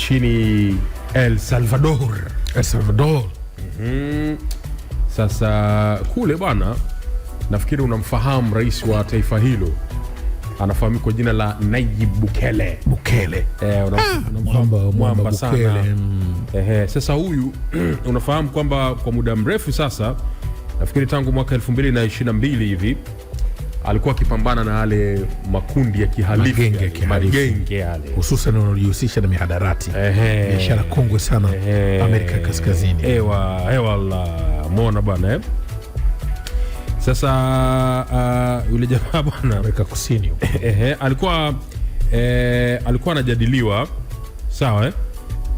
nchini El Salvador. Sasa kule bwana, nafikiri unamfahamu rais wa taifa hilo, anafahamika kwa jina la Nayib Bukele. Unamfahamu mwamba sana. Sasa huyu unafahamu kwamba kwa muda mrefu sasa, nafikiri tangu mwaka 2022 hivi, alikuwa akipambana na yale makundi ya kihalifu, magenge yale, hususan wanaojihusisha na mihadarati, biashara kongwe sana Amerika Kaskazini. Muona bwana Sasa yule jamaa bwana Amerika Kusini alikuwa anajadiliwa, sawa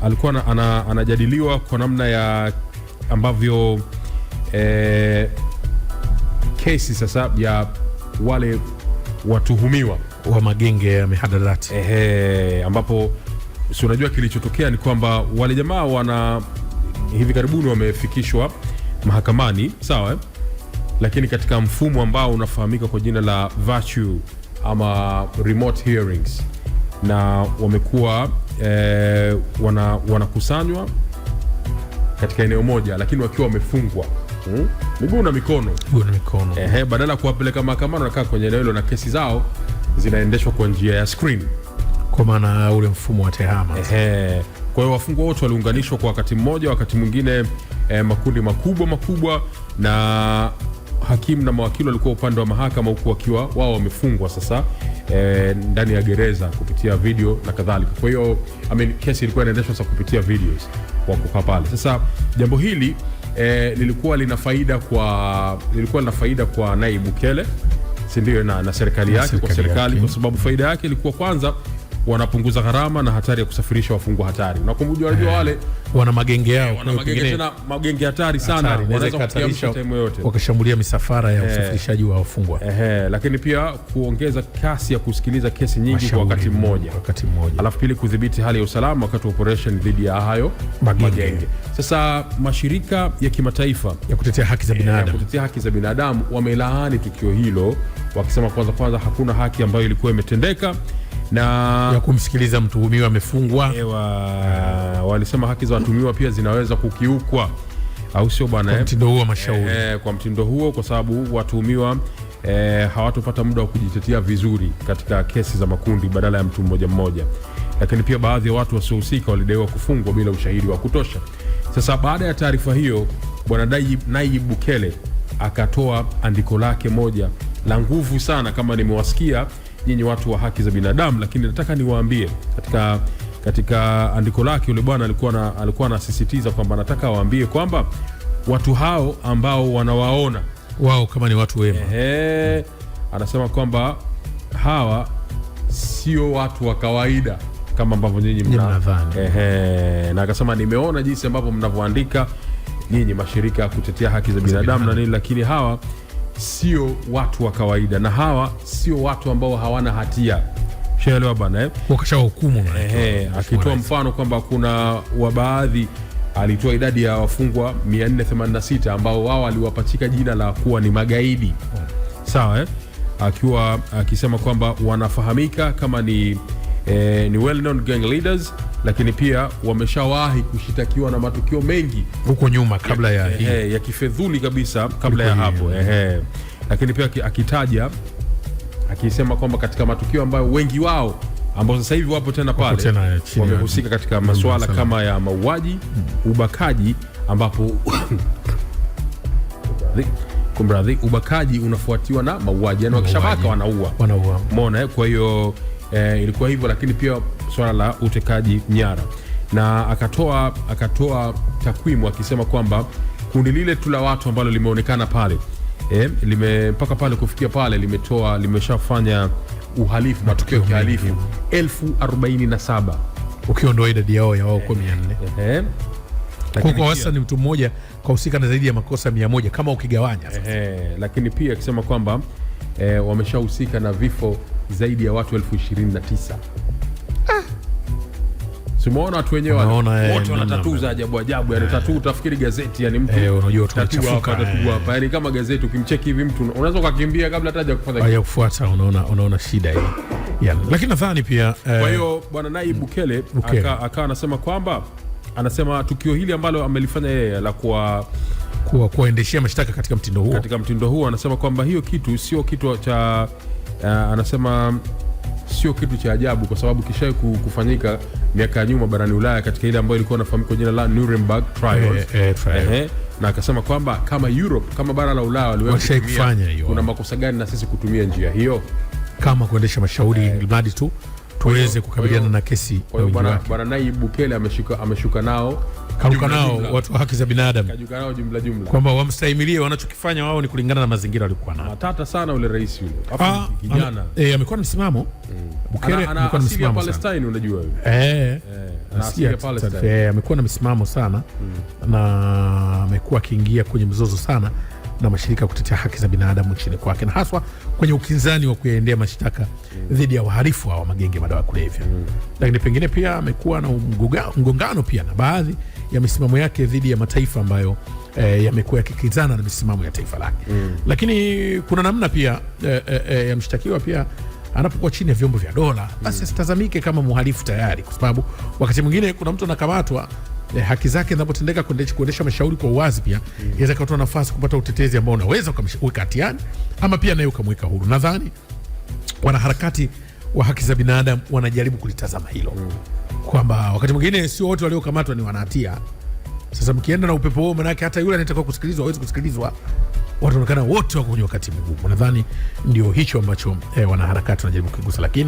alikuwa anajadiliwa kwa namna ya ambavyo kesi sasa ya wale watuhumiwa wa magenge ya mihadarati, ambapo si unajua kilichotokea ni kwamba wale jamaa hivi karibuni wamefikishwa mahakamani, sawa lakini katika mfumo ambao unafahamika kwa jina la virtual ama remote hearings, na wamekuwa wanakusanywa katika eneo moja, lakini wakiwa wamefungwa miguu na mikono. Badala kuwapeleka mahakamani, wanakaa kwenye eneo hilo na kesi zao zinaendeshwa kwa njia ya screen, kwa maana ule mfumo wa tehama. Kwa hiyo wafungwa wote waliunganishwa kwa wakati mmoja, wakati mwingine makundi makubwa, na hakimu na mawakili walikuwa upande wa mahakama, huku wakiwa wao wamefungwa sasa ndani ya gereza kupitia video na kadhalika. Kwa hiyo kesi ilikuwa inaendeshwa sasa kupitia videos wako pale. Sasa jambo hili lilikuwa lina faida kwa Nayib Bukele, si ndio, na serikali yake, kwa kwa sababu faida yake ilikuwa kwanza wanapunguza gharama na hatari ya kusafirisha wafungwa hatari. Unakumbuka wale wana magenge yao, tena magenge hatari sana, wanaweza kukiamsha time yote wakashambulia misafara ya usafirishaji wa wafungwa. Lakini pia kuongeza kasi ya kusikiliza kesi nyingi kwa wakati mmoja. Alafu pili, kudhibiti hali ya usalama wakati wa operation dhidi ya hayo magenge. Sasa mashirika ya kimataifa ya kutetea haki za binadamu wamelaani tukio hilo, wakisema kwanza hakuna haki ambayo ilikuwa imetendeka na ya kumsikiliza mtuhumiwa amefungwa. Walisema haki za watuhumiwa pia zinaweza kukiukwa, au sio bwana? Kwa mtindo huo mashauri, kwa mtindo huo, kwa sababu watuhumiwa hawatopata muda wa kujitetea vizuri katika kesi za makundi badala ya mtu mmoja. Lakini pia baadhi ya watu wasiohusika walidaiwa kufungwa bila ushahidi wa kutosha. Sasa baada ya taarifa hiyo, bwana Nayib Bukele akatoa andiko lake moja la nguvu sana, kama nimewasikia nyinyi watu wa haki za binadamu, lakini nataka niwaambie katika andiko lake yule bwana alikuwa anasisitiza kwamba nataka waambie kwamba watu hao ambao wanawaona wao kama ni watu wema, anasema kwamba hawa sio watu wa kawaida kama ambavyo nyinyi mnadhani. Na akasema nimeona jinsi ambavyo mnavyoandika nyinyi mashirika ya kutetea haki za binadamu na nini, lakini hawa sio watu wa kawaida, na hawa sio watu ambao hawana hatia. Shaelewa bwana wakashahukumu. Akitoa mfano kwamba kuna baadhi, alitoa idadi ya wafungwa 486 ambao wao aliwapachika jina la kuwa ni magaidi, sawa akiwa akisema kwamba wanafahamika kama ni well known gang leaders, lakini pia wameshawahi kushitakiwa na matukio mengi huko nyuma kabla ya kifedhuli kabisa kabla ya hapo. Lakini pia akitaja akisema kwamba katika matukio ambayo wengi wao ambao sasa hivi wapo tena pale wamehusika katika masuala kama ya mauaji, ubakaji, ambapo ubakaji unafuatiwa na mauaji, yani wakishabaka wanaua. Umeona? Kwa hiyo ilikuwa hivyo, lakini pia swala la utekaji nyara, na akatoa takwimu akisema kwamba kundi lile tu la watu ambalo limeonekana pale mpaka pale kufikia pale limeshafanya uhalifu, matukio ya kihalifu 1047, ukiondoa idadi yao ya wao 400. Kwa wastani ni mtu mmoja kwa husika na zaidi ya makosa 100 kama ukigawanya sasa. Lakini pia akisema kwamba wameshahusika na vifo zaidi ya watu 1029. Simuona watu wenyewe wote wana tatuu za ajabu, yani tatuu utafikiri gazeti, yani mtu unajua tatuu hapa, yani kama gazeti ukimcheki hivi mtu unaweza kukimbia kabla hata haja kufuata unaona shida hii. Lakini nadhani pia kwa hiyo bwana Nayib Bukele akawa anasema kwamba tukio hili ambalo amelifanya yeye la kuwaendeshea mashtaka katika mtindo huo, anasema kwamba hiyo kitu sio kitu cha anasema sio kitu cha ajabu, kwa sababu kisha kufanyika miaka ya nyuma barani Ulaya katika ile ambayo ilikuwa inafahamika kwa jina la Nuremberg Trials. Na akasema kwamba kama Europe, kama bara la Ulaya waliweza kufanya hiyo, kuna makosa gani na sisi kutumia njia hiyo kama kuendesha mashauri mradi tu tuweze kukabiliana na kesi. Bwana Nayib Bukele ameshuka nao watu wa haki za binadamu, kajuka nao jumla kwamba wamstahimilie wanachokifanya wao ni kulingana na mazingira walikuwa nayo. Matata sana ule rais yule. Kijana amekuwa na msimamo. Bukele amekuwa na msimamo Palestine, unajua wewe. Anasikia Palestine. Amekuwa na msimamo sana na amekuwa akiingia kwenye mzozo sana na mashirika kutetea haki za binadamu nchini kwake, na haswa kwenye ukinzani wa kuyaendea mashtaka dhidi ya wahalifu wa magenge madawa kulevya. Lakini pengine pia amekuwa na mgongano pia na baadhi ya misimamo yake dhidi ya mataifa ambayo yamekuwa yakikinzana na misimamo ya taifa lake. Lakini kuna namna pia ya mshtakiwa pia anapokuwa chini ya vyombo vya dola, basi asitazamike kama mhalifu tayari, kwa sababu wakati mwingine kuna mtu anakamatwa haki zake zinapotendeka kuendesha mashauri kwa uwazi, pia inaweza kutoa nafasi kupata utetezi ambao unaweza ukamweka hatiani ama pia naye ukamweka huru. Nadhani wanaharakati wa haki za binadamu wanajaribu kulitazama hilo, kwamba wakati mwingine sio wote waliokamatwa ni wanahatia. Sasa mkienda na upepo huo, maana hata yule anataka kusikilizwa hawezi kusikilizwa, watu wanaonekana wote wako kwenye wakati mgumu. Nadhani ndio hicho ambacho wanaharakati wanajaribu kugusa, lakini